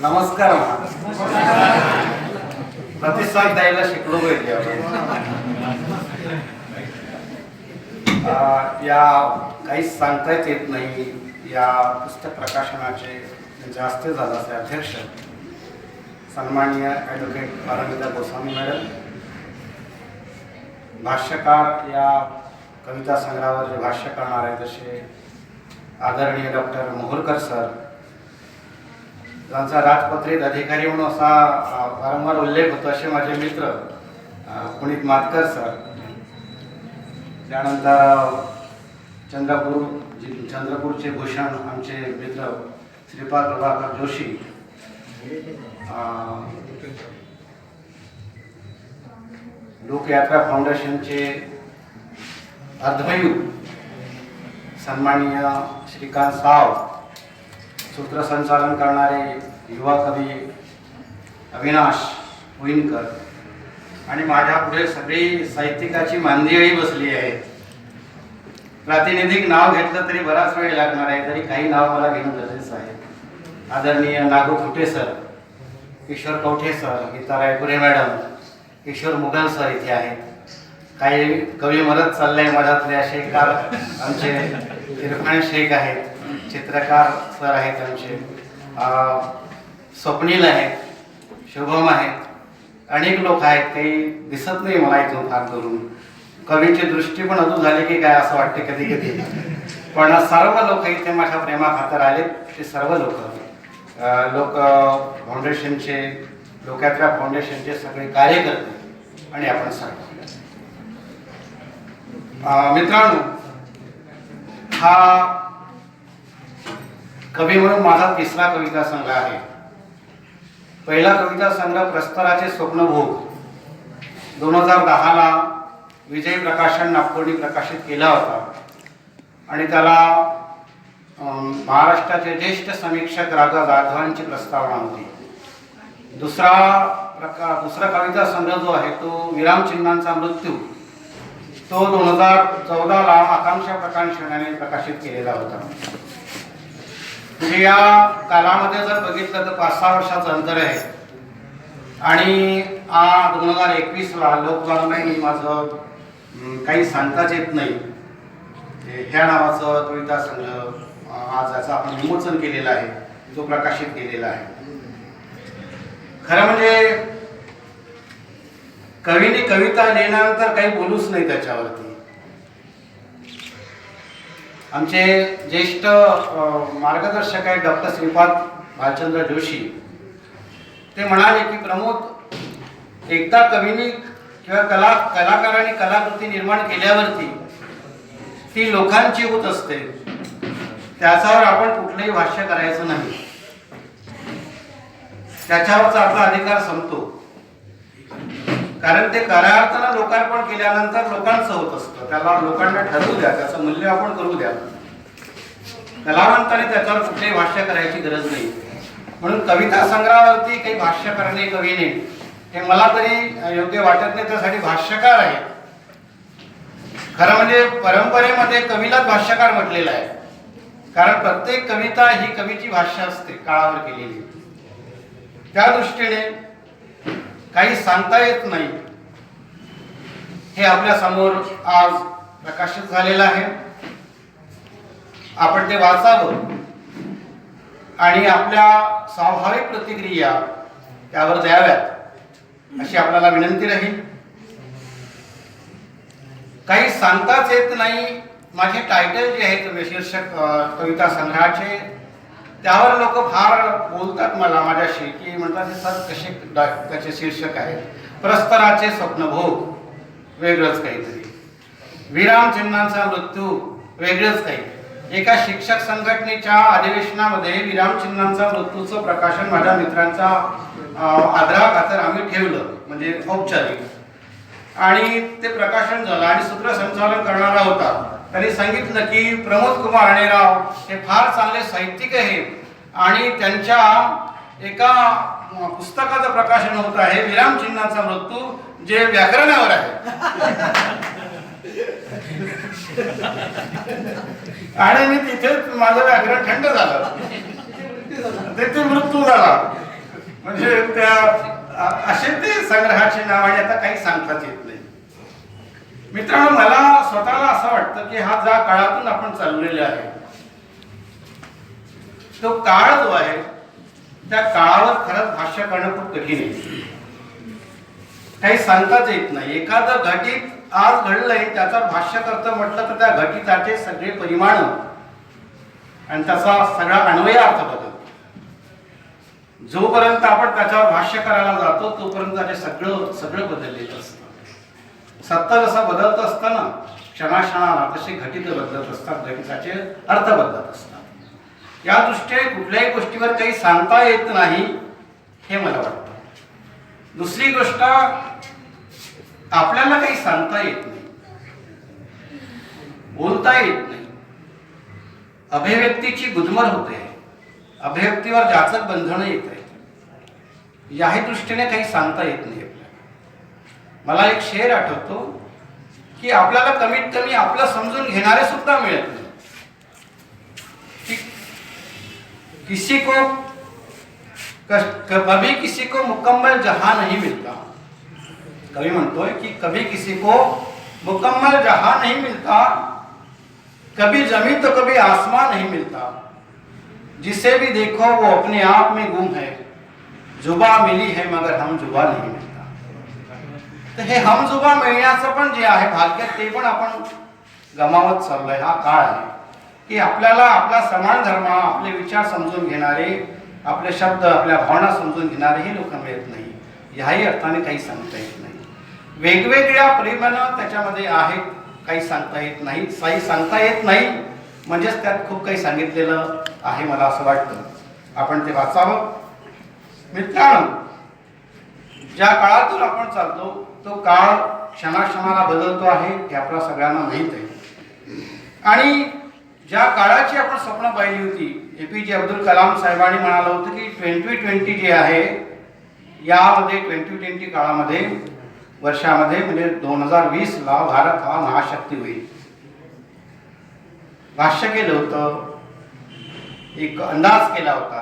नमस्कार. प्रतिसाद द्यायला शिकलो पाहिजे आपण. या काहीच सांगताच येत नाही. या पुस्तक प्रकाशनाचे जास्त झाल्याचे अध्यक्ष सन्माननीय ॲडव्होकेट पारमिता गोस्वामी मॅडम, भाष्यकार या कविता संग्रहावर जे भाष्य करणार आहेत तसे आदरणीय डॉक्टर मोहोळकर सर, ज्यांचा राजपत्रित अधिकारी म्हणून असा वारंवार उल्लेख होतो असे माझे मित्र पुनीत मातकर सर, त्यानंतर चंद्रपूरचे भूषण आमचे मित्र श्रीपाद प्रभाकर जोशी, लोकयात्रा फाउंडेशनचे अर्धमयूर सन्माननीय श्रीकांत साव, सूत्रसंचालन करणारे युवा कवी अविनाश उईनकर आणि माझ्या पुढे सगळी साहित्यिकाची मांदियाळी बसली आहे. प्रातिनिधिक नाव घेतलं तरी बराच वेळ लागणार आहे, तरी काही नाव मला घेणं गरजेचं आहे. आदरणीय Nagu Khute sir, Kishore Kavathe sir, Geeta Raipure madam, Kishore Mughal sir इथे आहेत. काही कवी मरत चालले मधातले असे कार आमचे इरफान शेख आहेत, चित्रकार सर आहेत आमचे, स्वप्नील आहेत, शुभम आहेत, अनेक लोक आहेत. काही दिसत नाही मला इथून फार करून. कवीची दृष्टी पण अजून झाली की काय असं वाटते कधी कधी. पण सर्व लोक इथे माझ्या प्रेमाखातर आले. ते सर्व लोक फाउंडेशनचे, लोकयात्रा फाउंडेशनचे सगळे कार्यकर्ते आणि आपण सर्व मित्रांनो, हा कवी म्हणून माझा तिसरा कविता संग्रह आहे. पहिला कविता संग्रह प्रस्तराचे स्वप्नभोग 2010ला विजय प्रकाशन नागपूरने प्रकाशित केला होता आणि त्याला महाराष्ट्राचे ज्येष्ठ समीक्षक राजा जाधवांची प्रस्तावना होती. दुसरा कविता संग्रह जो आहे तो विरामचिन्हांचा मृत्यू, तो 2014ला आकांक्षा प्रकाशनाने प्रकाशित केलेला होता. म्हणजे या कालामध्ये जर बघितलं तर 5-6 वर्षाचं अंतर आहे. आणि 2021ला लोकवाङ्मय माझं काही सांगताच येत नाही ह्या नावाचं कविता संग्रह आज याचं आपण विमोचन केलेलं आहे, तो प्रकाशित केलेला आहे. खरं म्हणजे कवीने कविता लिहिल्यानंतर काही बोलूच नाही त्याच्यावरती. आमचे ज्येष्ठ मार्गदर्शक आहेत डॉक्टर श्रीपाद भालचंद्र जोशी, ते म्हणाले की प्रमोद, एकदा कवीने किंवा कलाकारांनी कलाकृती निर्माण केल्यावरती ती लोकांची होत असते, त्याच्यावर आपण कुठलंही भाष्य करायचं नाही, त्याच्यावरचा आपला अधिकार संपतो. कारण ते खऱ्या अर्थानं लोकार्पण केल्यानंतर लोकांचं होत असतं. त्याला लोकांना ठरवू द्या, त्याचं मूल्य आपण करू द्या. कलावंताने त्याच्यावर कुठलेही भाष्य करायची गरज नाही. म्हणून कविता संग्रहावरती काही भाष्य करणे कवीने हे मला तरी योग्य वाटत नाही. त्यासाठी भाष्यकार आहे. खरं म्हणजे परंपरेमध्ये कवीलाच भाष्यकार म्हटलेलं आहे. कारण प्रत्येक कविता ही कवीची भाष्य असते काळावर केलेली. त्या दृष्टीने काही सांगता येत नाही हे आपल्या समोर आज प्रकाशित झालेलं आहे. आपण ते वाचावं आणि आपल्या स्वाभाविक प्रतिक्रिया त्यावर द्याव्यात अशी आपल्याला विनंती राहील. काही सांगताच येत नाही माझे टायटल जे आहेत शीर्षक कविता संग्रहाचे, त्यावर लोक फार बोलतात मला माझ्याशी की म्हणतात हे सर कसे त्याचे शीर्षक आहेत. प्रस्तराचे स्वप्नभोग वेगळंच काहीतरी, विरामचिन्हांचा मृत्यू वेगळंच काही. एका शिक्षक संघटनेच्या अधिवेशनामध्ये विरामचिन्हांचा मृत्यूचं प्रकाशन माझ्या मित्रांचा आग्रहाखातर आम्ही ठेवलं, म्हणजे औपचारिक. आणि ते प्रकाशन झालं आणि सूत्रसंचालन करणारा होता. त्यांनी सांगितलं की प्रमोद कुमार अणेराव हे फार चांगले साहित्यिक आहेत आणि त्यांच्या एका पुस्तकाचं प्रकाशन होत आहे विरामचिन्हांचा मृत्यू, जे व्याकरणावर आहे. आणि मी तिथेच माझं व्याकरण थंड झालं, तिथे मृत्यू झाला. म्हणजे त्या असे ते संग्रहाचे नाव आणि आता काही सांगताच येत नाही. मित्रांनो, मला स्वतःला असं वाटतं की हा ज्या काळातून आपण चाललेले आहे तो काळ जो आहे त्या काळावर खरंच भाष्य करणं खूप कठीण आहे. काही सांगताच येत नाही. एखादं घटित आज घडलंय त्याचं भाष्य करतं म्हटलं तर त्या घटिताचे सगळे परिमाण आणि त्याचा सगळा अन्वय अर्थ बदलतो. जोपर्यंत आपण त्याच्यावर भाष्य करायला जातो तोपर्यंत त्याचे सगळं बदललेलं असतं. सत्य जसं बदलत असतं ना क्षणाक्षणाला, तसे घटित बदलत असतात, घटिताचे अर्थ बदलत असतात. या दृष्टीने कुठल्याही गोष्टीवर काही सांगता येत नाही हे मला वाटतं. दुसरी गोष्ट, आपल्याला काही सांगता येत नाही, बोलता येत नाही, अभिव्यक्तीची गुदमर होते, अभिव्यक्तीवर जाचक बंधनं येत आहेत. याही दृष्टीने काही सांगता येत नाही आपल्याला. मला एक शेर आठवतो की आपल्याला कमीत कमी आपलं समजून घेणारे सुद्धा मिळत नाही. किसी को कभी किसी को मुकम्मल जहां नहीं मिलता. कवि म्हणतोय की कभी किसी को मुकम्मल जहां नहीं मिलता, कभी जमीन तो कभी आसमान नहीं मिलता, जिसे भी देखो वो अपने आप में गुम है, जुबा मिली है मगर हम जुबा नहीं मिलता. तर हे हमजुबा मिळण्याचं पण जे आहे भाग्य ते पण आपण गमावत चाललोय. हा काळ आहे की आपल्याला आपला समान धर्म, आपले विचार समजून घेणारे, आपले शब्द, आपल्या भावना समजून घेणारे हे लोक मिळत नाही. याही अर्थाने काही सांगता येत नाही. वेगवेगळ्या प्रेमानं त्याच्यामध्ये आहेत, काही सांगता येत नाही. काही सांगता येत नाही म्हणजेच त्यात खूप काही सांगितलेलं आहे. मला असं वाटतं आपण ते वाचावं. मित्रांनो, ज्या काळातून आपण चालतो तो काळ क्षणाक्षणाला बदलतो आहे हे आपल्या सगळ्यांना माहीत आहे. आणि ज्या काळाची आपण स्वप्न पाहिली होती, APJ अब्दुल कलाम साहेबांनी म्हणालं होतं की 2020 जे आहे यामध्ये 2020 काळामध्ये वर्षामध्ये म्हणजे 2020ला भारत हा महाशक्ती होईल. भाष्य केलं होतं, एक अंदाज केला होता.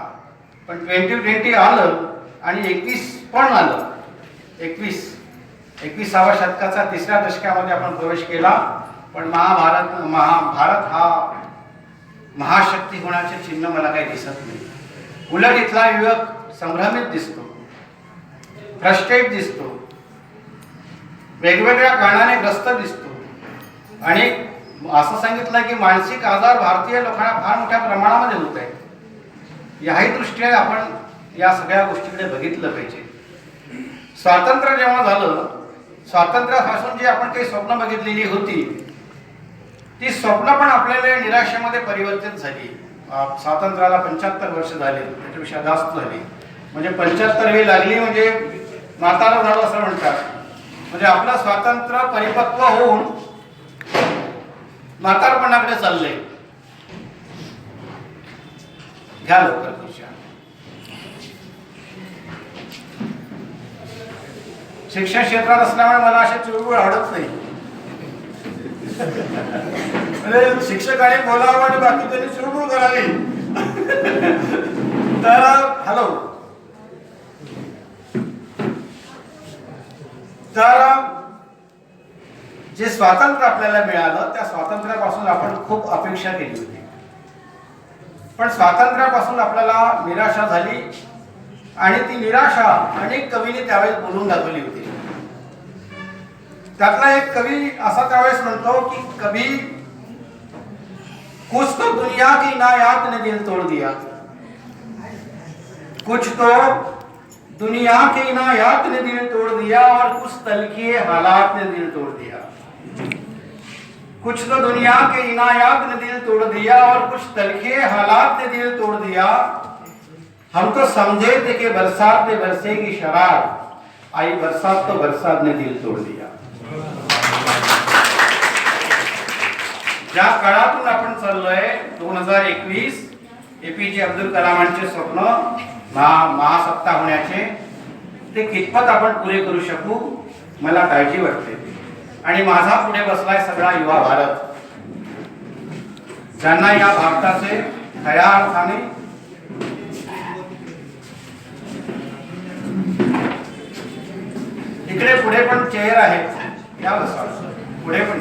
पण 2020 आलं आणि 21 पण आलं. 21व्या शतकाचा 3ऱ्या दशकामध्ये आपण प्रवेश केला. पण भारत हा महाशक्ती होण्याचे चिन्ह मला काही दिसत नाही. उलट इथला युवक संभ्रमित दिसतो, फ्रस्ट्रेट दिसतो, वेगवेगळ्या कारणाने ग्रस्त दिसतो. आणि असं सांगितलं की मानसिक आजार भारतीय लोकांना फार मोठ्या प्रमाणामध्ये होत आहेत. याही दृष्टीने आपण या सगळ्या गोष्टीकडे बघितलं पाहिजे. स्वातंत्र्य जेव्हा झालं, स्वातंत्र्यापासून जी आपण काही स्वप्न बघितलेली होती ती स्वप्न पण आपल्याला निराशेमध्ये परिवर्तित झाली. स्वातंत्र्याला 75 वर्ष झाले, त्याच्यापेक्षा जास्त झाली. म्हणजे 75वी लागली म्हणजे म्हातारं झालं असं म्हणतात. म्हणजे आपलं स्वातंत्र्य परिपक्व होऊन म्हातारपणाकडे चालले. घ्या लवकर खुर्च्या. शिक्षण क्षेत्रात असल्यामुळे मला अशी चुळबुळ आवडत नाही. म्हणजे शिक्षकाने बोलावं आणि बाकी त्यांनी चुळबुळ करावी. तर हॅलो, तर जे स्वातंत्र्य आपल्याला मिळालं त्या स्वातंत्र्यापासून आपण खूप अपेक्षा केली होती. पण स्वातंत्र्यापासून आपल्याला निराशा झाली आणि ती निराशा अनेक कवींनी त्यावेळेस बोलून दाखवली होती. त्यातला एक कवी असा त्यावेळेस म्हणतो की कभी कुछ तो दुनिया की नायात ने दिल तोड़ दिया, कुछ तो दुनिया की नायात ने दिल तोड़ दिया और कुछ तलखी हालात ने दिल तोड़ दिया. कुछ तो दुनिया के इनायात ने दिल तोड़ दिया और कुछ तलखे हालात ने दिल तोड़ दिया. हम तो समझे थे कि बरसात ने बरसेगी शराब, आई बरसात तो बरसात ने दिल तोड़ दिया. ज्या काळातून आपण चाललोय 2021, APJ अब्दुल कलामांचे स्वप्न महासत्ता होण्याचे, ते कितपत आपण पुरे करू शकू मला काळजी वाटते. आणि माझा पुढे बसलाय सगळा युवा भारत, ज्यांना या भारताचे खऱ्या अर्थाने इकडे पुढे पण चेअर आहेत, या बसा पुढे पण.